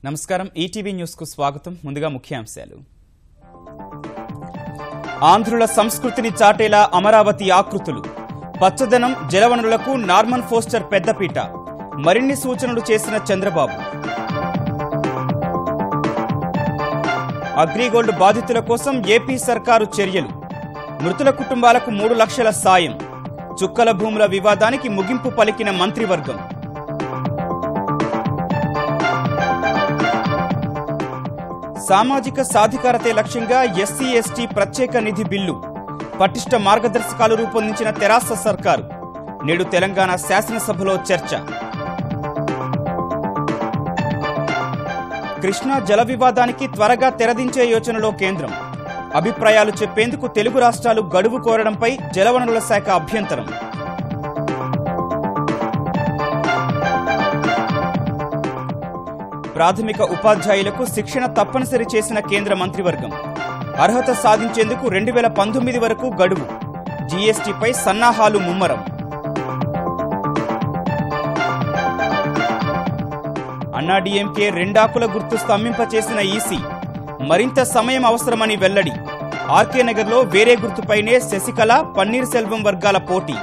నమస్కారం ETV news కు స్వాగతం ముందుగా ముఖ్యాంశాలు ఆంధ్రుల సంస్కృతిని చాటేలా అమరావతి ఆకృతులు పచ్చదనం జలవనరులకు నార్మన్ ఫోస్టర్ పెద్దపీట మరిన్ని సూచనలు చేసిన చంద్రబాబు అగ్రిగోల్డ్ బాధితుల కోసం ఏపీ సర్కారు చర్యలు మృతుల కుటుంబాలకు 3 లక్షల సాయం చుక్కల భూముల వివాదానికి ముగింపు పలికిన మంత్రివర్గం సామాజిక సాధికారతే లక్ష్యంగా ఎస్సీ ఎస్టీ ప్రత్యేక నిధి బిల్లు పటిష్ట మార్గదర్శకాలు రూపొందించిన తెరాస సర్కారు నేడు తెలంగాణ శాసనసభలో చర్చ కృష్ణా జల వివాదానికి త్వరగా తెరదించే యోచనలో కేంద్రం అభిప్రాయాలు చెప్పేందుకు తెలుగు రాష్ట్రాలు గడువు కోరడంపై జలవనరుల శాఖ అభ్యంతరం ప్రాథమిక ఉపాధ్యాయులకు శిక్షణ తప్పనిసరి చేసిన కేంద్ర మంత్రివర్గం అర్హత సాధించేందుకు 2019 వరకు గడువు జీఎస్టీపై సన్నాహాలు ముమ్మరం అన్నాడీఎంకే రెండాకుల గుర్తు స్తంభింపచేసిన ఈసీ మరింత సమయం అవసరమని వెల్లడి ఆర్కే నగర్లో వేరే గుర్తుపైనే శశికళ పన్నీర్ సెల్వం వర్గాల పోటీ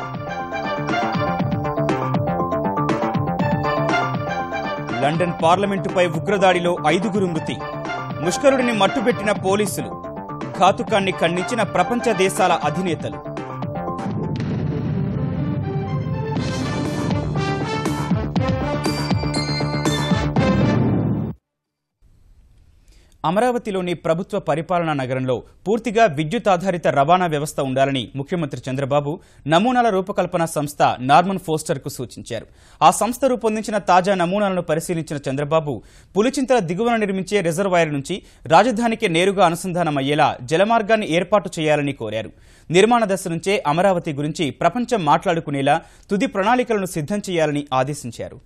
లండన్ పార్లమెంటుపై ఉగ్రదాడిలో 5 మృతి ముష్కరుడిని మట్టుబెట్టిన పోలీసులు ఘాతుకాన్ని ఖండించిన ప్రపంచ దేశాల అధినేతలు అమరావతిలోని ప్రభుత్వ పరిపాలనా నగరంలో పూర్తిగా విద్యుత్ ఆధారిత రవాణా వ్యవస్థ ఉండాలని ముఖ్యమంత్రి చంద్రబాబు నమూనాల రూపకల్పన సంస్థ నార్మన్ ఫోస్టర్కు సూచించారు. ఆ సంస్థ రూపొందించిన తాజా నమూనాలను పరిశీలించిన చంద్రబాబు పులిచింతల దిగువన నిర్మించే రిజర్వాయర్ నుంచి రాజధానికి నేరుగా అనుసంధానమయ్యేలా జలమార్గాన్ని ఏర్పాటు చేయాలని కోరారు. నిర్మాణ దశ నుంచే అమరావతి గురించి ప్రపంచం మాట్లాడుకునేలా తుది ప్రణాళికలను సిద్ధం చేయాలని ఆదేశించారు.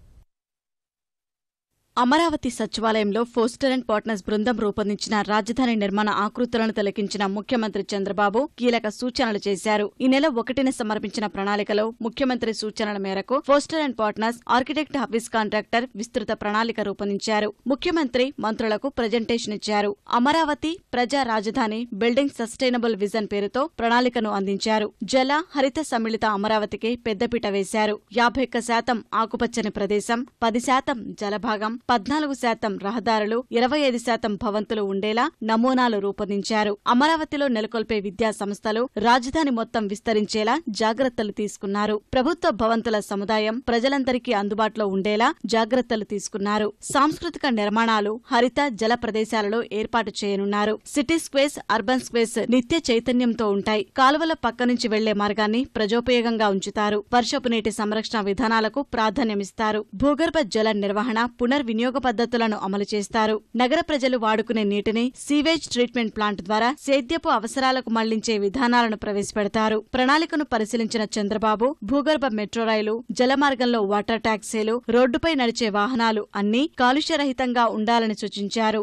అమరావతి సచివాలయంలో ఫోస్టర్ అండ్ పార్ట్నర్స్ బృందం రూపొందించిన రాజధాని నిర్మాణ ఆకృతులను తిలకించిన ముఖ్యమంత్రి చంద్రబాబు కీలక సూచనలు చేశారు. ఈ నెల 1న సమర్పించిన ప్రణాళికలో ముఖ్యమంత్రి సూచనల మేరకు foster and partners architect hobbies contractor విస్తృత ప్రణాళిక రూపొందించారు. ముఖ్యమంత్రి మంత్రులకు ప్రజెంటేషన్ ఇచ్చారు. అమరావతి ప్రజా రాజధాని బిల్డింగ్ సస్టైనబుల్ విజన్ పేరుతో ప్రణాళికను అందించారు. జల హరిత సమ్మిళిత అమరావతికి పెద్దపీట వేశారు. 51% ఆకుపచ్చని ప్రదేశం, 10% జలభాగం, 14% రహదారులు, 25% భవంతులు ఉండేలా నమూనాలు రూపొందించారు. అమరావతిలో నెలకొల్పే విద్యా సంస్థలు రాజధాని మొత్తం విస్తరించేలా జాగ్రత్తలు తీసుకున్నారు. ప్రభుత్వ భవంతుల సముదాయం ప్రజలందరికీ అందుబాటులో ఉండేలా జాగ్రత్తలు తీసుకున్నారు. సాంస్కృతిక నిర్మాణాలు హరిత జల ప్రదేశాలలో ఏర్పాటు చేయనున్నారు. సిటీ స్క్వేర్స్, అర్బన్ స్క్వేర్స్ నిత్య చైతన్యంతో ఉంటాయి. కాలువల పక్క నుంచి వెళ్లే మార్గాన్ని ప్రజోపయోగంగా ఉంచుతారు. వర్షపు నీటి సంరక్షణ విధానాలకు ప్రాధాన్యమిస్తారు. భూగర్భ జల నిర్వహణ పునర్వినియోగ పద్ధతులను అమలు చేస్తారు. నగర ప్రజలు వాడుకునే నీటిని సీవేజ్ ట్రీట్మెంట్ ప్లాంట్ ద్వారా సేద్యపు అవసరాలకు మళ్లించే విధానాలను ప్రవేశపెడతారు. ప్రణాళికను పరిశీలించిన చంద్రబాబు భూగర్భ మెట్రో రైలు, జలమార్గంలో వాటర్ టాక్సీలు, రోడ్డుపై నడిచే వాహనాలు అన్నీ కాలుష్యరహితంగా ఉండాలని సూచించారు.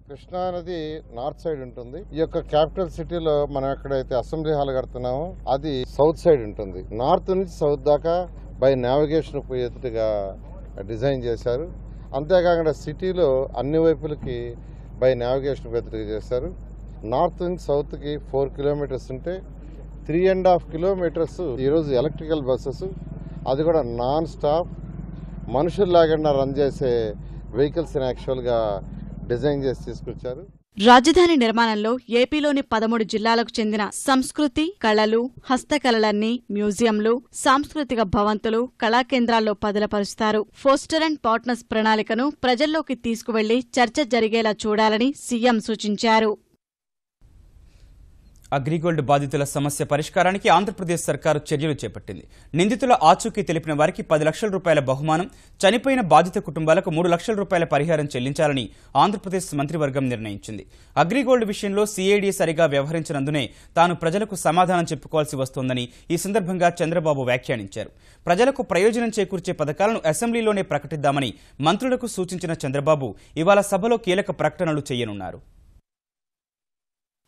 కృష్ణా నది నార్త్ సైడ్ ఉంటుంది. ఈ యొక్క క్యాపిటల్ సిటీలో మనం ఎక్కడైతే అసెంబ్లీ హాల్ కడుతున్నామో అది సౌత్ సైడ్ ఉంటుంది. నార్త్ నుంచి సౌత్ దాకా బై నావిగేషన్ పోయేట్టుగా డిజైన్ చేశారు. అంతేకాకుండా సిటీలో అన్ని వైపులకి బై నావిగేషన్ పోయేట్టుగా చేశారు. నార్త్ నుంచి సౌత్కి 4 కిలోమీటర్స్ ఉంటే 3.5 కిలోమీటర్స్ ఈరోజు ఎలక్ట్రికల్ బస్సెస్, అది కూడా నాన్ స్టాప్ మనుషులు లేకుండా రన్ చేసే వెహికల్స్ యాక్చువల్గా డిజైన్ చేసి తీసుకొచ్చారు. రాజధాని నిర్మాణంలో ఏపీలోని 13 జిల్లాలకు చెందిన సంస్కృతి, కళలు, హస్తకళలన్నీ మ్యూజియంలు, సాంస్కృతిక భవంతులు, కళాకేంద్రాల్లో పదిలపరుస్తారు. ఫోస్టర్ అండ్ పార్ట్నర్స్ ప్రణాళికను ప్రజల్లోకి తీసుకువెళ్లి చర్చ జరిగేలా చూడాలని సీఎం సూచించారు. అగ్రిగోల్డ్ బాధితుల సమస్య పరిష్కారానికి ఆంధ్రప్రదేశ్ సర్కారు చర్యలు చేపట్టింది. నిందితుల ఆచూకీ తెలిపిన వారికి 10 లక్షల రూపాయల బహుమానం, చనిపోయిన బాధిత కుటుంబాలకు 3 లక్షల రూపాయల పరిహారం చెల్లించాలని ఆంధ్రప్రదేశ్ మంత్రివర్గం నిర్ణయించింది. అగ్రిగోల్డ్ విషయంలో సీఐడీ సరిగా వ్యవహరించినందునే తాను ప్రజలకు సమాధానం చెప్పుకోవాల్సి వస్తోందని ఈ సందర్భంగా చంద్రబాబు వ్యాఖ్యానించారు. ప్రజలకు ప్రయోజనం చేకూర్చే పథకాలను అసెంబ్లీలోనే ప్రకటిద్దామని మంత్రులకు సూచించిన చంద్రబాబు ఇవాళ సభలో కీలక ప్రకటనలు చేయనున్నారు.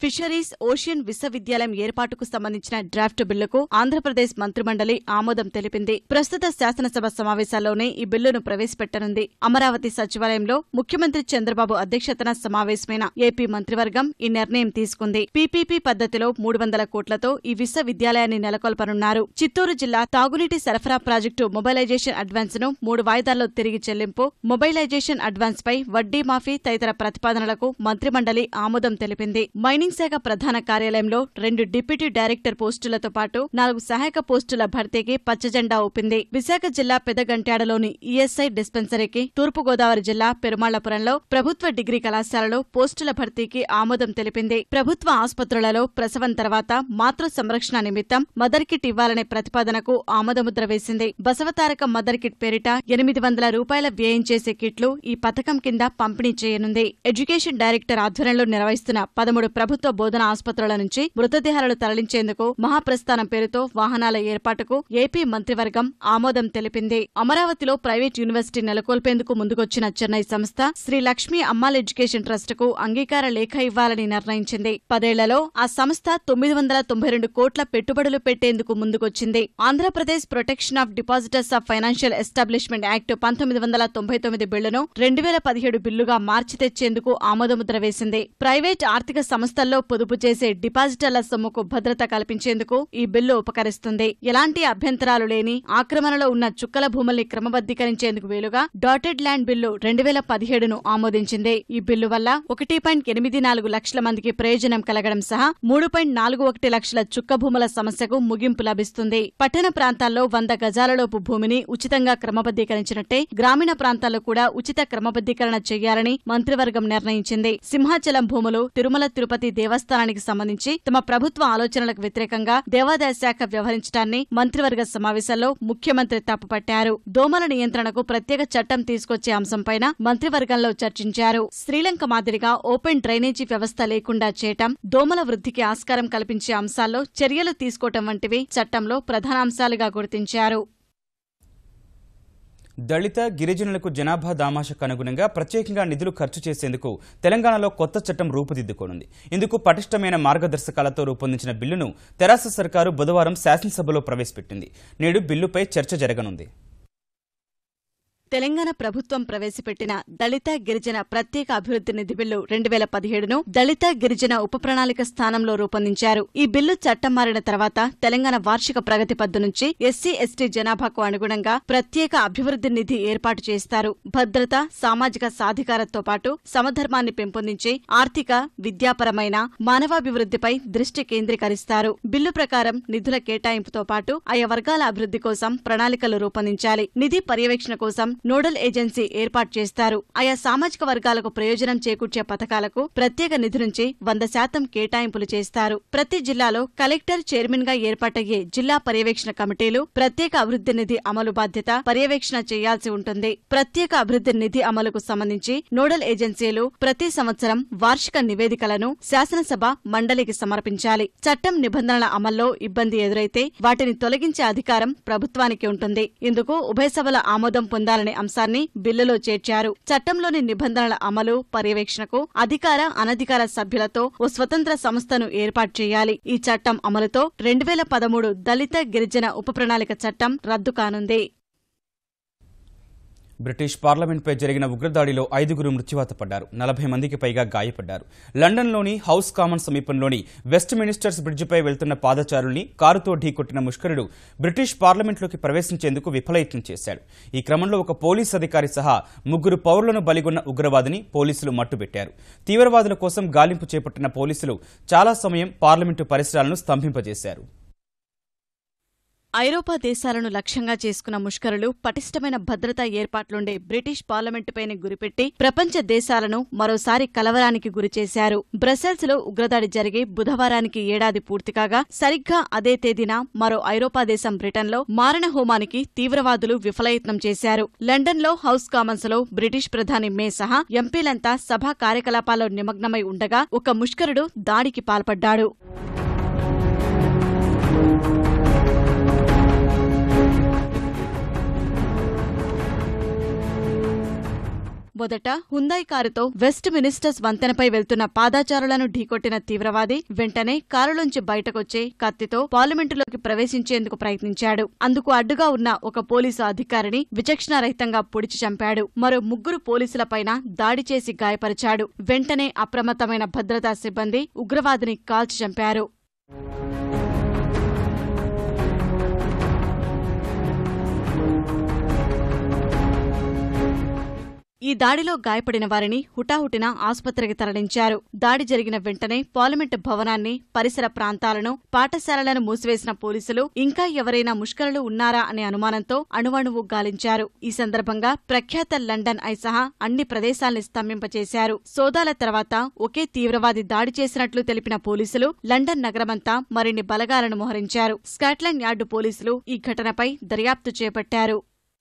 ఫిషరీస్ ఓషియన్ విశ్వవిద్యాలయం ఏర్పాటుకు సంబంధించిన డ్రాఫ్ట్ బిల్లుకు ఆంధ్రప్రదేశ్ మంత్రిమండలి ఆమోదం తెలిపింది. ప్రస్తుత శాసనసభ సమావేశాల్లోనే ఈ బిల్లును ప్రవేశపెట్టనుంది. అమరావతి సచివాలయంలో ముఖ్యమంత్రి చంద్రబాబు అధ్యక్షతన సమావేశమైన ఏపీ మంత్రివర్గం ఈ నిర్ణయం తీసుకుంది. పీపీపీ పద్ధతిలో 300 కోట్లతో ఈ విశ్వవిద్యాలయాన్ని నెలకొల్పనున్నారు. చిత్తూరు జిల్లా తాగునీటి సరఫరా ప్రాజెక్టు మొబైలైజేషన్ అడ్వాన్స్ ను 3 వాయిదాల్లో తిరిగి చెల్లింపు, మొబైలైజేషన్ అడ్వాన్స్ పై వడ్డీ మాఫీ తదితర ప్రతిపాదనలకు మంత్రిమండలి ఆమోదం తెలిపింది. మైనింగ్ శాఖ ప్రధాన కార్యాలయంలో 2 డిప్యూటీ డైరెక్టర్ పోస్టులతో పాటు 4 సహాయక పోస్టుల భర్తీకి పచ్చజెండా ఊపింది. విశాఖ జిల్లా పెదగంట్యాడలోని ఈఎస్ఐ డిస్పెన్సరీకి, తూర్పుగోదావరి జిల్లా పెరుమాళ్లపురంలో ప్రభుత్వ డిగ్రీ కళాశాలలో పోస్టుల భర్తీకి ఆమోదం తెలిపింది. ప్రభుత్వ ఆసుపత్రులలో ప్రసవం తర్వాత మాతృ సంరక్షణ నిమిత్తం మదర్ కిట్ ఇవ్వాలనే ప్రతిపాదనకు ఆమోదముద్ర వేసింది. బసవతారక మదర్ కిట్ పేరిట 800 రూపాయల వ్యయం చేసే కిట్లు ఈ పథకం కింద పంపిణీ చేయనుంది. ఎడ్యుకేషన్ డైరెక్టర్ ఆధ్వర్యంలో నిర్వహిస్తున్న 13 ప్రభుత్వ బోధన ఆసుపత్రుల నుంచి మృతదేహాలను తరలించేందుకు మహాప్రస్థానం పేరుతో వాహనాల ఏర్పాటుకు ఏపీ మంత్రివర్గం ఆమోదం తెలిపింది. అమరావతిలో ప్రైవేట్ యూనివర్సిటీ నెలకొల్పేందుకు ముందుకొచ్చిన చెన్నై సంస్థ శ్రీ లక్ష్మీ అమ్మాల్ ఎడ్యుకేషన్ ట్రస్ట్ కు అంగీకార లేఖ ఇవ్వాలని నిర్ణయించింది. 10 ఏళ్లలో ఆ సంస్థ 992 కోట్ల పెట్టుబడులు పెట్టేందుకు ముందుకొచ్చింది. Andhra Pradesh protection of depositors of financial establishment act 1999 బిల్లును 2017 బిల్లుగా మార్చి తెచ్చేందుకు ఆమోదముద్ర వేసింది. ప్రైవేట్ ఆర్థిక సంస్థల్లో పొదుపు చేసే డిపాజిటర్ల సొమ్ముకు భద్రత కల్పించేందుకు ఈ బిల్లు ఉపకరిస్తుంది. ఎలాంటి అభ్యంతరాలు లేని ఆక్రమణలో ఉన్న చుక్కల భూముల్ని క్రమబద్దీకరించేందుకు వీలుగా డాటెడ్ ల్యాండ్ బిల్లు 2017ను ఆమోదించింది. ఈ బిల్లు వల్ల 1.84 లక్షల మందికి ప్రయోజనం కలగడం సహా 3.41 లక్షల చుక్క భూముల సమస్యకు ముగింపు లభిస్తుంది. పట్టణ ప్రాంతాల్లో 100 గజాలలోపు భూమిని ఉచితంగా క్రమబద్దీకరించినట్టే గ్రామీణ ప్రాంతాల్లో కూడా ఉచిత క్రమబద్దీకరణ చేయాలని మంత్రివర్గం నిర్ణయించింది. సింహాచలం భూములు తిరుమల తిరుపతి దేవస్థానానికి సంబంధించి తమ ప్రభుత్వ ఆలోచనలకు వ్యతిరేకంగా దేవాదాయ శాఖ వ్యవహరించడాన్ని మంత్రివర్గ సమావేశంలో ముఖ్యమంత్రి తప్పుపట్టారు. దోమల నియంత్రణకు ప్రత్యేక చట్టం తీసుకొచ్చే అంశంపైన మంత్రివర్గంలో చర్చించారు. శ్రీలంక మాదిరిగా ఓపెన్ డ్రైనేజీ వ్యవస్థ లేకుండా చేయటం, దోమల వృద్ధికి ఆస్కారం కల్పించే అంశాల్లో చర్యలు తీసుకోవటం వంటివి చట్టంలో ప్రధానాంశాలుగా గుర్తించారు. దళిత గిరిజనులకు జనాభా దామాషకు అనుగుణంగా ప్రత్యేకంగా నిధులు ఖర్చు చేసేందుకు తెలంగాణలో కొత్త చట్టం రూపుదిద్దుకోనుంది. ఇందుకు పటిష్టమైన మార్గదర్శకాలతో రూపొందించిన బిల్లును తెరాస సర్కారు బుధవారం శాసనసభలో ప్రవేశపెట్టింది. నేడు బిల్లుపై చర్చ జరగనుంది. తెలంగాణ ప్రభుత్వం ప్రవేశపెట్టిన దళిత గిరిజన ప్రత్యేక అభివృద్ధి నిధి బిల్లు 2017ను దళిత గిరిజన ఉప ప్రణాళిక స్థానంలో రూపొందించారు. ఈ బిల్లు చట్టం మారిన తర్వాత తెలంగాణ వార్షిక ప్రగతి పద్దు నుంచి ఎస్సీ ఎస్టీ జనాభాకు అనుగుణంగా ప్రత్యేక అభివృద్ధి నిధి ఏర్పాటు చేస్తారు. భద్రత, సామాజిక సాధికారతతో పాటు సమధర్మాన్ని పెంపొందించి ఆర్థిక, విద్యాపరమైన మానవాభివృద్ధిపై దృష్టి కేంద్రీకరిస్తారు. బిల్లు ప్రకారం నిధుల కేటాయింపుతో పాటు ఆయా వర్గాల అభివృద్ధి కోసం ప్రణాళికలు రూపొందించాలి. నిధి పర్యవేక్షణ కోసం నోడల్ ఏజెన్సీ ఏర్పాటు చేస్తారు. ఆయా సామాజిక వర్గాలకు ప్రయోజనం చేకూర్చే పథకాలకు ప్రత్యేక నిధి నుంచి 100% కేటాయింపులు చేస్తారు. ప్రతి జిల్లాలో కలెక్టర్ చైర్మన్ గా ఏర్పాటయ్యే జిల్లా పర్యవేక్షణ కమిటీలు ప్రత్యేక అభివృద్ధి నిధి అమలు బాధ్యత పర్యవేక్షణ చేయాల్సి ఉంటుంది. ప్రత్యేక అభివృద్ధి నిధి అమలుకు సంబంధించి నోడల్ ఏజెన్సీలు ప్రతి సంవత్సరం వార్షిక నివేదికలను శాసనసభ మండలికి సమర్పించాలి. చట్టం నిబంధనల అమల్లో ఇబ్బంది ఎదురైతే వాటిని తొలగించే అధికారం ప్రభుత్వానికి ఉంటుంది. ఇందుకు ఉభయ సభల ఆమోదం పొందాలని అంశాన్ని బిల్లులో చేర్చారు. చట్టంలోని నిబంధనల అమలు, పర్యవేక్షణకు అధికార, అనధికార సభ్యులతో ఓ స్వతంత్ర సంస్థను ఏర్పాటు చేయాలి. ఈ చట్టం అమలుతో 2013 దళిత గిరిజన ఉప ప్రణాళిక చట్టం రద్దు కానుంది. బ్రిటిష్ పార్లమెంట్పై జరిగిన ఉగ్రదాడిలో 5గురు మృత్యువాత పడ్డారు. 40 మందికి పైగా గాయపడ్డారు. లండన్లోని హౌస్ కామన్ సమీపంలోని వెస్ట్ మినిస్టర్స్ బ్రిడ్జిపై వెళ్తున్న పాదచారుల్ని కారుతో ఢీకొట్టిన ముష్కరుడు బ్రిటిష్ పార్లమెంట్లోకి ప్రవేశించేందుకు విఫలయత్నం చేశాడు. ఈ క్రమంలో ఒక పోలీస్ అధికారి సహా 3 పౌరులను బలిగొన్న ఉగ్రవాదిని పోలీసులు మట్టుబెట్టారు. తీవ్రవాదుల కోసం గాలింపు చేపట్టిన పోలీసులు చాలా సమయం పార్లమెంటు పరిసరాలను స్తంభింపజేశారు. ఐరోపా దేశాలను లక్ష్యంగా చేసుకున్న ముష్కరులు పటిష్టమైన భద్రతా ఏర్పాట్లుండే బ్రిటిష్ పార్లమెంటుపైనే గురిపెట్టి ప్రపంచ దేశాలను మరోసారి కలవరానికి గురిచేశారు. బ్రసెల్స్ లో ఉగ్రదాడి జరిగి బుధవారానికి ఏడాది పూర్తికాగా సరిగ్గా అదే తేదీన మరో ఐరోపా దేశం బ్రిటన్లో మారణ హోమానికి తీవ్రవాదులు విఫలయత్నం చేశారు. లండన్లో హౌస్ కామన్స్ లో బ్రిటిష్ ప్రధాని మే సహా ఎంపీలంతా సభా కార్యకలాపాల్లో నిమగ్నమై ఉండగా ఒక ముష్కరుడు దాడికి పాల్పడ్డాడు. మొదట హుందాయ్ కారుతో వెస్ట్ మినిస్టర్స్ వంతెనపై వెళ్తున్న పాదాచారులను ఢీకొట్టిన తీవ్రవాది వెంటనే కారులోంచి బయటకొచ్చే కత్తితో పార్లమెంటులోకి ప్రవేశించేందుకు ప్రయత్నించాడు. అందుకు అడ్డుగా ఉన్న ఒక పోలీసు అధికారిని విచక్షణారహితంగా పొడిచి చంపాడు. మరో 3 పోలీసులపైన దాడి చేసి గాయపరిచాడు. వెంటనే అప్రమత్తమైన భద్రతా సిబ్బంది ఉగ్రవాదిని కాల్చి చంపారు. ఈ దాడిలో గాయపడిన వారిని హుటాహుటిన ఆసుపత్రికి తరలించారు. దాడి జరిగిన వెంటనే పార్లమెంటు భవనాన్ని, పరిసర ప్రాంతాలను, పాఠశాలలను మూసివేసిన పోలీసులు ఇంకా ఎవరైనా ముష్కరులు ఉన్నారా అనే అనుమానంతో అణువణువు గాలించారు. ఈ సందర్భంగా ప్రఖ్యాత లండన్ ఐ సహా అన్ని ప్రదేశాల్ని స్తంభింపచేశారు. సోదాల తర్వాత ఒకే తీవ్రవాది దాడి చేసినట్లు తెలిపిన పోలీసులు లండన్ నగరమంతా మరిన్ని బలగాలను మోహరించారు. స్కాట్లాండ్ యార్డు పోలీసులు ఈ ఘటనపై దర్యాప్తు చేపట్టారు.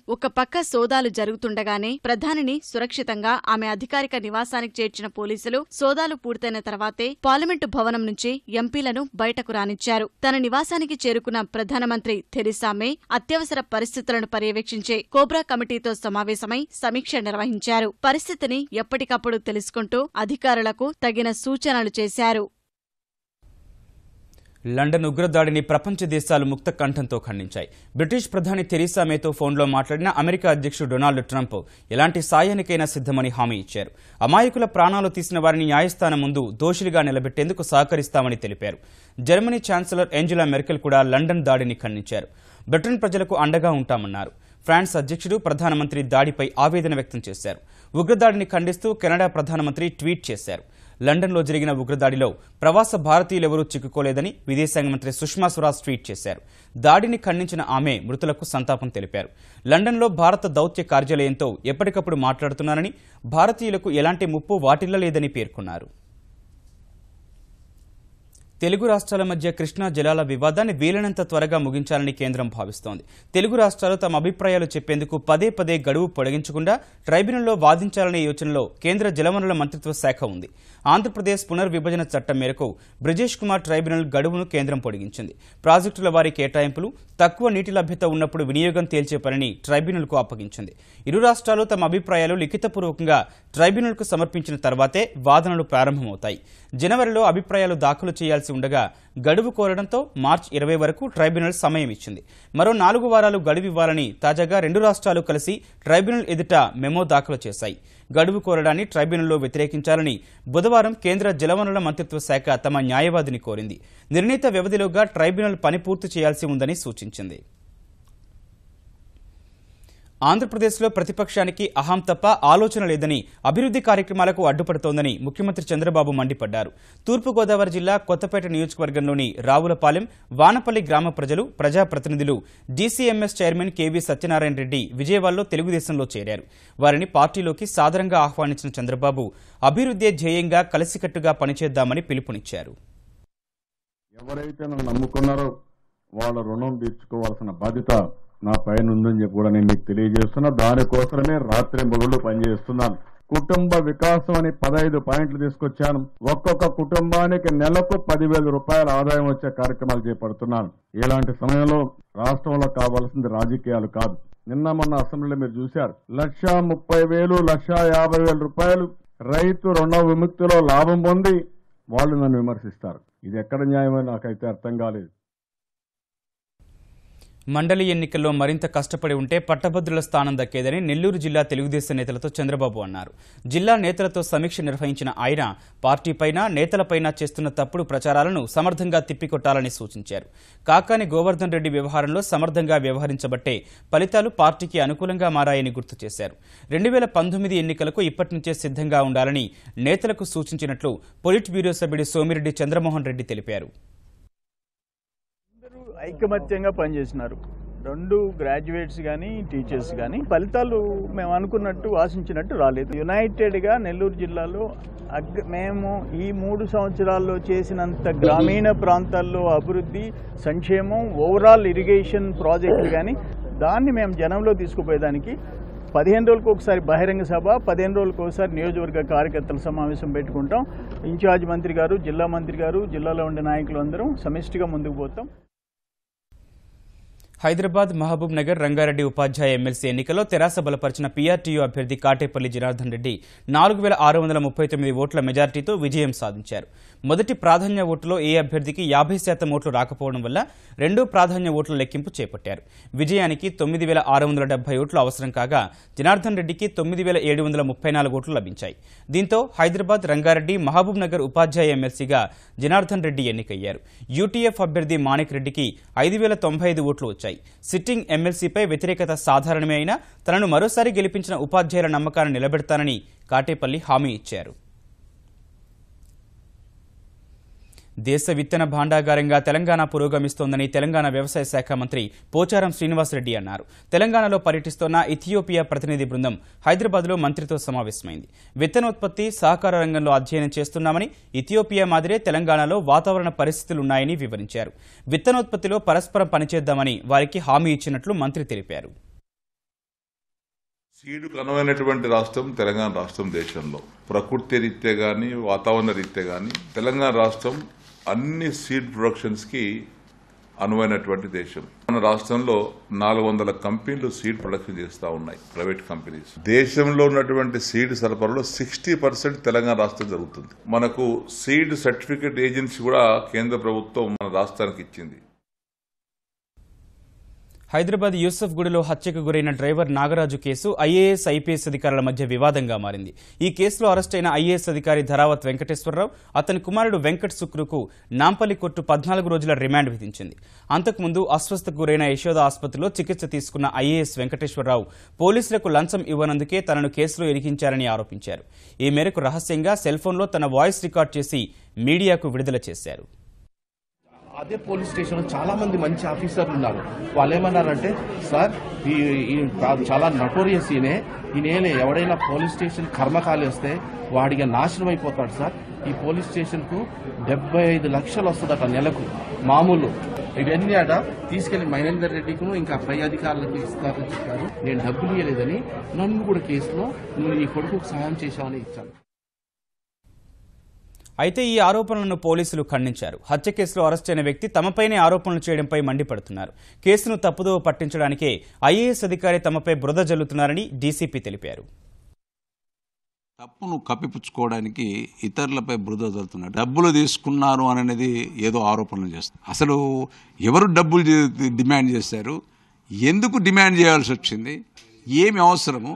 ఒక పక్క సోదాలు జరుగుతుండగానే ప్రధానిని సురక్షితంగా ఆమె అధికారిక నివాసానికి చేర్చిన పోలీసులు సోదాలు పూర్తయిన తర్వాతే పార్లమెంటు భవనం నుంచి ఎంపీలను బయటకు రానిచ్చారు. తన నివాసానికి చేరుకున్న ప్రధానమంత్రి థెరెసా మే అత్యవసర పరిస్థితులను పర్యవేక్షించే కోబ్రా కమిటీతో సమావేశమై సమీక్ష నిర్వహించారు. పరిస్థితిని ఎప్పటికప్పుడు తెలుసుకుంటూ అధికారులకు తగిన సూచనలు చేశారు. లండన్ ఉగ్రదాడిని ప్రపంచ దేశాలు ముక్త కంఠంతో ఖండించాయి. బ్రిటిష్ ప్రధాని థెరెసా మేతో ఫోన్లో మాట్లాడిన అమెరికా అధ్యక్షుడు డొనాల్డ్ ట్రంప్ ఎలాంటి సాయానికైనా సిద్ధమని హామీ ఇచ్చారు. అమాయకుల ప్రాణాలు తీసిన వారిని న్యాయస్థానం ముందు దోషులుగా నిలబెట్టేందుకు సహకరిస్తామని తెలిపారు. జర్మనీ ఛాన్సలర్ ఏంజెలా మెర్కెల్ కూడా లండన్ దాడిని ఖండించారు. బ్రిటన్ ప్రజలకు అండగా ఉంటామన్నారు. ఫ్రాన్స్ అధ్యక్షుడు ప్రధానమంత్రి దాడిపై ఆవేదన వ్యక్తం చేశారు. ఉగ్రదాడిని ఖండిస్తూ కెనడా ప్రధానమంత్రి ట్వీట్ చేశారు. లండన్లో జరిగిన ఉగ్రదాడిలో ప్రవాస భారతీయులెవరూ చిక్కుకోలేదని విదేశాంగ మంత్రి సుష్మా స్వరాజ్ ట్వీట్ చేశారు. దాడిని ఖండించిన ఆమె మృతులకు సంతాపం తెలిపారు. లండన్లో భారత దౌత్య కార్యాలయంతో ఎప్పటికప్పుడు మాట్లాడుతున్నారని, భారతీయులకు ఎలాంటి ముప్పు వాటిల్లలేదని పేర్కొన్నారు. తెలుగు రాష్ట్రాల మధ్య కృష్ణా జలాల వివాదాన్ని వీలైనంత త్వరగా ముగించాలని కేంద్రం భావిస్తోంది. తెలుగు రాష్ట్రాలు తమ అభిప్రాయాలు చెప్పేందుకు పదే పదే గడువు పొడిగించకుండా ట్రైబ్యునల్లో వాదించాలనే యోచనలో కేంద్ర జలవనరుల మంత్రిత్వ శాఖ ఉంది. ఆంధ్రప్రదేశ్ పునర్విభజన చట్టం మేరకు బ్రిజేష్ కుమార్ ట్రైబ్యునల్ గడువును కేంద్రం పొడిగించింది. ప్రాజెక్టుల వారి కేటాయింపులు తక్కువ నీటి లభ్యత ఉన్నప్పుడు వినియోగం తేల్చే పనిని ట్రైబ్యునల్కు అప్పగించింది. ఇరు రాష్ట్రాలు తమ అభిప్రాయాలు లిఖితపూర్వకంగా ట్రైబ్యునల్కు సమర్పించిన తర్వాతే వాదనలు ప్రారంభమవుతాయి. జనవరిలో అభిప్రాయాలు దాఖలు చేయాల్సి ఉండగా గడువు కోరడంతో మార్చి 20 వరకు ట్రైబ్యునల్ సమయం ఇచ్చింది. మరో 4 వారాలు గడువివ్వాలని తాజాగా 2 రాష్ట్రాలు కలిసి ట్రైబ్యునల్ ఎదుట మెమో దాఖలు చేశాయి. గడువు కోరడాన్ని ట్రైబ్యునల్లో వ్యతిరేకించాలని బుధవారం కేంద్ర జలవనరుల మంత్రిత్వ శాఖ తమ న్యాయవాదిని కోరింది. నిర్ణీత వ్యవధిలోగా ట్రైబ్యునల్ పని పూర్తి చేయాల్సి ఉందని సూచించింది. ఆంధ్రప్రదేశ్లో ప్రతిపక్షానికి అహం తప్ప ఆలోచన లేదని, అభివృద్ధి కార్యక్రమాలకు అడ్డుపడుతోందని ముఖ్యమంత్రి చంద్రబాబు మండిపడ్డారు. తూర్పుగోదావరి జిల్లా కొత్తపేట నియోజకవర్గంలోని రావులపాలెం, వానపల్లి గ్రామ ప్రజలు, ప్రజాప్రతినిధులు DCMS chairman KV Satyanarayana Reddy విజయవాడలో తెలుగుదేశంలో చేరారు. వారిని పార్టీలోకి సాదరంగా ఆహ్వానించిన చంద్రబాబు అభివృద్ధి ధ్యేయంగా కలిసికట్టుగా పనిచేద్దామని పిలుపునిచ్చారు. ఎవరైతే నన్ను నమ్ముకున్నారో వాళ్ళ రుణం తీర్చుకోవాల్సిన బాధ్యత నా పైన ఉందని చెప్పి కూడా నేను మీకు తెలియజేస్తున్నా. దానికోసమే రాత్రి మొగుళ్ళు పనిచేస్తున్నాను. కుటుంబ వికాసం అని 15 పాయింట్లు తీసుకొచ్చాను. ఒక్కొక్క కుటుంబానికి నెలకు 10,000 రూపాయల ఆదాయం వచ్చే కార్యక్రమాలు చేపడుతున్నాను. ఇలాంటి సమయంలో రాష్ట్రంలో కావాల్సింది రాజకీయాలు కాదు. నిన్న మొన్న అసెంబ్లీలో మీరు చూశారు, 1,30,000, 1,50,000 రూపాయలు రైతు రుణ విముక్తిలో లాభం పొంది వాళ్ళు నన్ను విమర్శిస్తారు. ఇది ఎక్కడ న్యాయమో నాకైతే అర్థం కాలేదు. మండలి ఎన్నికల్లో మరింత కష్టపడి ఉంటే పట్టభద్రుల స్థానం దక్కేదని నెల్లూరు జిల్లా తెలుగుదేశం నేతలతో చంద్రబాబు అన్నారు. జిల్లా నేతలతో సమీక్ష నిర్వహించిన ఆయన పార్టీపైన, నేతలపైన చేస్తున్న తప్పుడు ప్రచారాలను సమర్థంగా తిప్పికొట్టాలని సూచించారు. కాకాని గోవర్ధన్ రెడ్డి వ్యవహారంలో సమర్థంగా వ్యవహరించబట్టే ఫలితాలు పార్టీకి అనుకూలంగా మారాయని గుర్తు చేశారు. 2019 ఎన్నికలకు ఇప్పటి నుంచే సిద్ధంగా ఉండాలని నేతలకు సూచించినట్లు పొలిట్ బ్యూరో సభ్యుడు సోమిరెడ్డి చంద్రమోహన్ రెడ్డి తెలిపారు. ఐకమత్యంగా పనిచేసినారు. 2 గ్రాడ్యుయేట్స్ కానీ టీచర్స్ కానీ ఫలితాలు మేము అనుకున్నట్టు ఆశించినట్టు రాలేదు. యునైటెడ్గా నెల్లూరు జిల్లాలో మేము ఈ 3 సంవత్సరాల్లో చేసినంత గ్రామీణ ప్రాంతాల్లో అభివృద్ధి, సంక్షేమం, ఓవరాల్ ఇరిగేషన్ ప్రాజెక్టులు కానీ దాన్ని మేము జనంలో తీసుకుపోయేదానికి 15 రోజులకు ఒకసారి బహిరంగ సభ, 15 రోజులకు ఒకసారి నియోజకవర్గ కార్యకర్తల సమావేశం పెట్టుకుంటాం. ఇన్ఛార్జ్ మంత్రి గారు, జిల్లా మంత్రి గారు, జిల్లాలో ఉండే నాయకులు అందరం సమిష్టిగా ముందుకు పోతాం. హైదరాబాద్ మహబూబ్ నగర్ రంగారెడ్డి ఉపాధ్యాయ ఎమ్మెల్సీ ఎన్నికల్లో తెరాస బలపరిచిన పీఆర్టీయూ అభ్యర్థి కాటేపల్లి జనార్దన్ రెడ్డి 4639 ఓట్ల మెజార్టీతో విజయం సాధించారు. మొదటి ప్రాధాన్య ఓటులో ఏ అభ్యర్థికి 50% ఓట్లు రాకపోవడం వల్ల రెండో ప్రాధాన్య ఓట్ల లెక్కింపు చేపట్టారు. విజయానికి 9670 ఓట్లు అవసరం కాగా జనార్దన్ రెడ్డికి 9734 ఓట్లు లభించాయి. దీంతో హైదరాబాద్ రంగారెడ్డి మహబూబ్ నగర్ ఉపాధ్యాయ ఎమ్మెల్సీగా జనార్దన్ రెడ్డి ఎన్నికయ్యారు. యూటీఎఫ్ అభ్యర్థి మాణిక్ రెడ్డికి 5095 ఓట్లు వచ్చాయి. సిట్టింగ్ ఎమ్మెల్సీపై వ్యతిరేకత సాధారణమే అయినా తనను మరోసారి గెలిపించిన ఉపాధ్యాయుల నమ్మకాన్ని నిలబెడతానని కాటేపల్లి హామీ ఇచ్చారు. దేశ విత్తన భాండాగారంగా తెలంగాణ పురోగమిస్తోందని తెలంగాణ వ్యవసాయ శాఖ మంత్రి పోచారం శ్రీనివాసరెడ్డి అన్నారు. తెలంగాణలో పర్యటిస్తోన్న ఇథియోపియా ప్రతినిధి బృందం హైదరాబాద్లో మంత్రితో సమావేశమైంది. విత్తనోత్పత్తి సహకార రంగంలో అధ్యయనం చేస్తున్నామని, ఇథియోపియా మాదిరే తెలంగాణలో వాతావరణ పరిస్థితులున్నాయని వివరించారు. విత్తనోత్పత్తిలో పరస్పరం పనిచేద్దామని వారికి హామీ ఇచ్చినట్లు మంత్రి తెలిపారు. సీడుకు అనువైనటువంటి రాష్ట్రం తెలంగాణ రాష్ట్రం. దేశంలో ప్రకృతి రీత్యా గాని వాతావరణ రీత్యా గాని తెలంగాణ రాష్ట్రం అన్ని సీడ్ ప్రొడక్షన్స్ కి అనువైనటువంటి దేశం. మన రాష్ట్రంలో 400 కంపెనీలు సీడ్ ప్రొడక్షన్ చేస్తా ఉన్నాయి, ప్రైవేట్ కంపెనీస్. దేశంలో ఉన్నటువంటి సీడ్ సరఫరాలో 60% తెలంగాణ రాష్ట్రం జరుగుతుంది. మనకు సీడ్ సర్టిఫికేట్ ఏజెన్సీ కూడా కేంద్ర ప్రభుత్వం మన రాష్ట్రానికి ఇచ్చింది. హైదరాబాద్ యూసఫ్ గుడిలో హత్యకు గురైన driver Nagaraju case IAS, IPS అధికారుల మధ్య వివాదంగా మారింది. ఈ కేసులో అరెస్టైన ఐఏఎస్ అధికారి ధరావత్ వెంకటేశ్వరరావు, అతని కుమారుడు వెంకట్ శుక్రుకు నాంపల్లి కోర్టు 14 రోజుల రిమాండ్ విధించింది. అంతకుముందు అస్వస్థకు గురైన యశోద ఆసుపత్రిలో చికిత్స తీసుకున్న ఐఏఎస్ వెంకటేశ్వరరావు పోలీసులకు లంచం ఇవ్వనందుకే తనను కేసులో ఇరికించారని ఆరోపించారు. ఈ మేరకు రహస్యంగా సెల్ఫోన్లో తన వాయిస్ రికార్డ్ చేసి మీడియాకు విడుదల చేశారు. అదే పోలీస్ స్టేషన్ లో చాలా మంది మంచి ఆఫీసర్లు ఉన్నారు. వాళ్ళు ఏమన్నారంటే, సార్ ఈ చాలా నటోరియస్ ఈయన ఎవడైనా పోలీస్ స్టేషన్ కర్మకాలి వస్తే వాడిగా నాశనం అయిపోతాడు సార్. ఈ పోలీస్ స్టేషన్ కు 75 లక్షలు వస్తుందట నెలకు మామూలు. ఇవన్నీ అట తీసుకెళ్లి మహేందర్ రెడ్డికి ఇంకా పై అధికారులకు ఇస్తారని చెప్పారు. నేను డబ్బులు ఇవ్వలేదని నన్ను కూడా కేసులో నువ్వు నీ కొడుకు సహాయం చేశావని ఇచ్చాను. అయితే ఈ ఆరోపణలను పోలీసులు ఖండించారు. హత్య కేసులో అరెస్టైన వ్యక్తి తమపైనే ఆరోపణలు చేయడంపై మండిపడుతున్నారు. కేసును తప్పుదోవ పట్టించడానికే ఐఏఎస్ అధికారి తమపై బురద జల్లుతున్నారని డీసీపీ తెలిపారు. తప్పును కప్పిపుచ్చుకోవడానికి ఇతరులపై బురద జల్లుతున్నారు. డబ్బులు తీసుకున్నారు అనేది ఏదో ఆరోపణలు చేస్తారు. అసలు ఎవరు డబ్బులు డిమాండ్ చేశారు, ఎందుకు డిమాండ్ చేయాల్సి వచ్చింది, ఏమి అవసరము,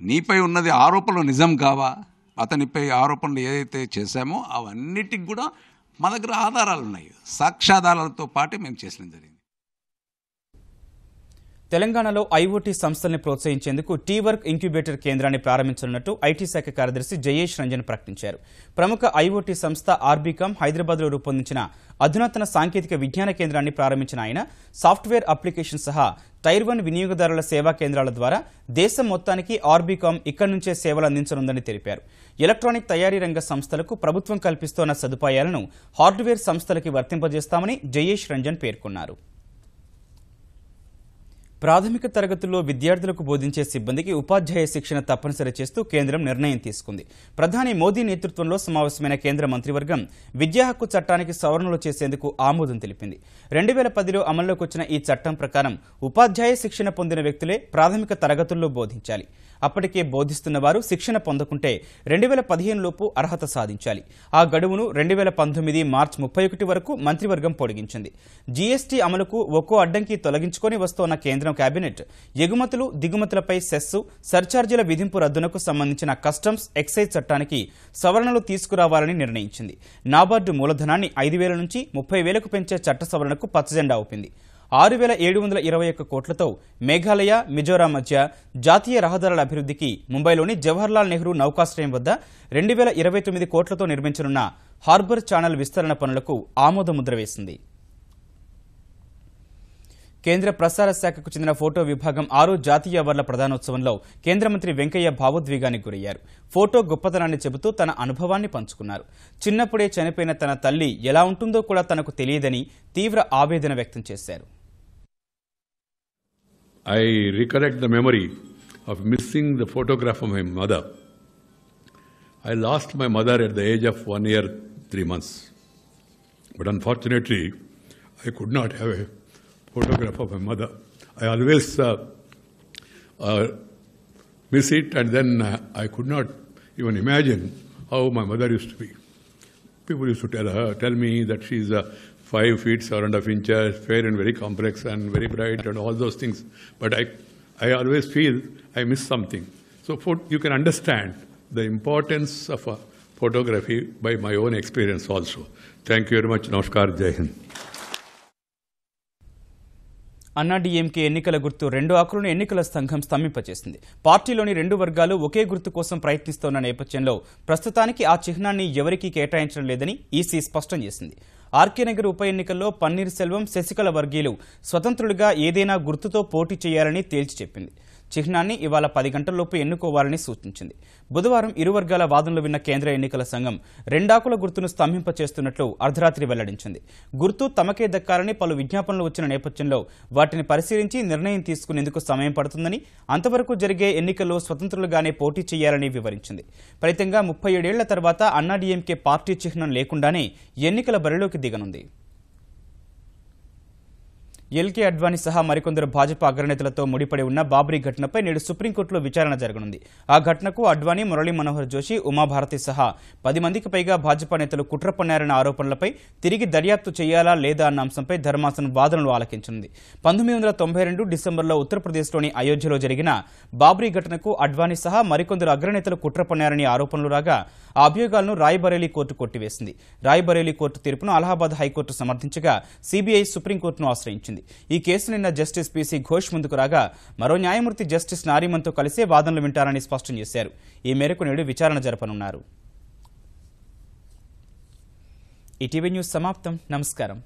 నీపై ఉన్నది ఆరోపణలు నిజం కావా, అతనిపై ఆరోపణలు ఏదైతే చేశామో అవన్నిటికి కూడా మా దగ్గర ఆధారాలు ఉన్నాయి. సాక్ష్యాధారాలతో పాటు మేము చేసిన జరిగింది. తెలంగాణలో ఐఓటీ సంస్థల్ని ప్రోత్సహించేందుకు టీ వర్క్ ఇంక్యుబేటర్ కేంద్రాన్ని ప్రారంభించనున్నట్టు ఐటీ శాఖ కార్యదర్శి జయేష్ రంజన్ ప్రకటించారు. ప్రముఖ ఐఓటీ సంస్థ ఆర్బీకామ్ హైదరాబాద్లో రూపొందించిన అధునాతన సాంకేతిక విజ్ఞాన కేంద్రాన్ని ప్రారంభించిన ఆయన సాఫ్ట్వేర్ అప్లికేషన్ సహా టైర్ 1 వినియోగదారుల సేవా కేంద్రాల ద్వారా దేశం మొత్తానికి ఆర్బీకామ్ ఇక్కడి నుంచే సేవలు అందించనుందని తెలిపారు. ఎలక్ట్రానిక్ తయారీ రంగ సంస్థలకు ప్రభుత్వం కల్పిస్తోన్న సదుపాయాలను హార్డ్వేర్ సంస్థలకి వర్తింపజేస్తామని జయేష్ రంజన్ పేర్కొన్నారు. ప్రాథమిక తరగతుల్లో విద్యార్థులకు బోధించే సిబ్బందికి ఉపాధ్యాయ శిక్షణ తప్పనిసరి చేస్తూ కేంద్రం నిర్ణయం తీసుకుంది. ప్రధాని మోదీ నేతృత్వంలో సమావేశమైన కేంద్ర మంత్రివర్గం విద్యా హక్కు చట్టానికి సవరణలు చేసేందుకు ఆమోదం తెలిపింది. 2010లో అమల్లోకి వచ్చిన ఈ చట్టం ప్రకారం ఉపాధ్యాయ శిక్షణ పొందిన వ్యక్తులే ప్రాథమిక తరగతుల్లో బోధించాలి. అప్పటికే బోధిస్తున్న వారు శిక్షణ పొందకుంటే 2015 లోపు అర్హత సాధించాలి. ఆ గడువును 2019 మార్చి 31 వరకు మంత్రివర్గం పొడిగించింది. జీఎస్టీ అమలుకు ఒక్కో అడ్డంకి తొలగించుకొని వస్తోన్న కేంద్రం కేబినెట్ ఎగుమతులు దిగుమతులపై సెస్సు సర్ఛార్జీల విధింపు రద్దునకు సంబంధించిన కస్టమ్స్ ఎక్సైజ్ చట్టానికి సవరణలు తీసుకురావాలని నిర్ణయించింది. నాబార్డు మూలధనాన్ని 5,000 నుంచి 30,000కు పెంచే చట్ట సవరణకు పచ్చజెండా ఊపింది. 6,721 కోట్లతో మేఘాలయ, మిజోరాం మధ్య జాతీయ రహదారుల అభివృద్ధికి ముంబైలోని జవహర్లాల్ నెహ్రూ నౌకాశ్రయం వద్ద 2,029 కోట్లతో నిర్మించనున్న హార్బర్ ఛానల్ విస్తరణ పనులకు ఆమోదముద్ర వేసింది. కేంద్ర ప్రసార శాఖకు చెందిన ఫోటో విభాగం 6 జాతీయ అవార్డుల ప్రదానోత్సవంలో కేంద్ర మంత్రి వెంకయ్య భావోద్వేగానికి గురయ్యారు. ఫోటో గొప్పతనాన్ని చెబుతూ తన అనుభవాన్ని పంచుకున్నారు. చిన్నప్పుడే చనిపోయిన తన తల్లి ఎలా ఉంటుందో కూడా తనకు తెలియదని తీవ్ర ఆవేదన వ్యక్తం చేశారు. I recollect the memory of missing the photograph of my mother. I lost my mother at the age of 1 year, 3 months. But unfortunately, I could not have a photograph of my mother. I always miss it, and then I could not even imagine how my mother used to be. People used to tell me that she's 5 feet 7.5 inches, fair and very complex and very bright and all those things. But I always feel I miss something. So you can understand the importance of photography by my own experience also. Thank you very much. Namaskar. Jai Hind. AIADMK ఎన్నికల గుర్తు 2 ఆకులను ఎన్నికల సంఘం స్తంభింపచేసింది. పార్టీలోని 2 వర్గాలు ఒకే గుర్తు కోసం ప్రయత్నిస్తోన్న నేపథ్యంలో ప్రస్తుతానికి ఆ చిహ్నాన్ని ఎవరికీ కేటాయించడం లేదని ఈసీ స్పష్టం చేసింది. ఆర్కే నగర్ ఉప ఎన్నికల్లో పన్నీర్ సెల్వం, శశికళ వర్గీయులు స్వతంత్రులుగా ఏదైనా గుర్తుతో పోటీ చేయాలని తేల్చి చెప్పింది. చిహ్నాన్ని ఇవాళ 10 గంటల్లోపు ఎన్నుకోవాలని సూచించింది. బుధవారం ఇరు వర్గాల వాదనలు విన్న కేంద్ర ఎన్నికల సంఘం 2 ఆకుల గుర్తును స్తంభింపచేస్తున్నట్లు అర్ధరాత్రి వెల్లడించింది. గుర్తు తమకే దక్కాలని పలు విజ్ఞాపనలు వచ్చిన నేపథ్యంలో వాటిని పరిశీలించి నిర్ణయం తీసుకునేందుకు సమయం పడుతుందని, అంతవరకు జరిగే ఎన్నికల్లో స్వతంత్రులుగానే పోటీ చేయాలని వివరించింది. ఫలితంగా 37 ఏళ్ల తర్వాత అన్నాడీఎంకే పార్టీ చిహ్నం లేకుండానే ఎన్నికల బరిలోకి దిగనుంది. ఎల్కే అడ్వాణీ సహా మరికొందరు భాజపా అగ్రనేతలతో ముడిపడి ఉన్న బాబ్రీ ఘటనపై నేడు సుప్రీంకోర్టులో విచారణ జరగనుంది. ఆ ఘటనకు అడ్వాణీ, మురళీ మనోహర్ జోషి, ఉమాభారతి సహా 10 మందికి పైగా భాజపా నేతలు కుట్ర పన్నారన్న ఆరోపణలపై తిరిగి దర్యాప్తు చేయాలా లేదా అన్న అంశంపై ధర్మాసనం వాదనలు ఆలకించనుంది. 1992 డిసెంబర్లో ఉత్తరప్రదేశ్లోని అయోధ్యలో జరిగిన బాబ్రీ ఘటనకు అడ్వాణీ సహా మరికొందరు అగ్రనేతలు కుట్ర పన్నారని ఆరోపణలు రాగా ఆ అభియోగాలను రాయ్బరేలీ కోర్టు కొట్టివేసింది. రాయ్బరేలీ కోర్టు తీర్పును అలహాబాద్ హైకోర్టు సమర్థించగా సీబీఐ సుప్రీంకోర్టును ఆశ్రయించింది. ఈ కేసు నిన్న జస్టిస్ పీసీ ఘోష్ ముందుకు రాగా మరో న్యాయమూర్తి జస్టిస్ నారీమన్తో కలిసే వాదనలు వింటారని స్పష్టం చేశారు. ఈ మేరకు నేడు విచారణ జరపనున్నారు. ఈటీవీ న్యూస్ సమాప్తం. నమస్కారం.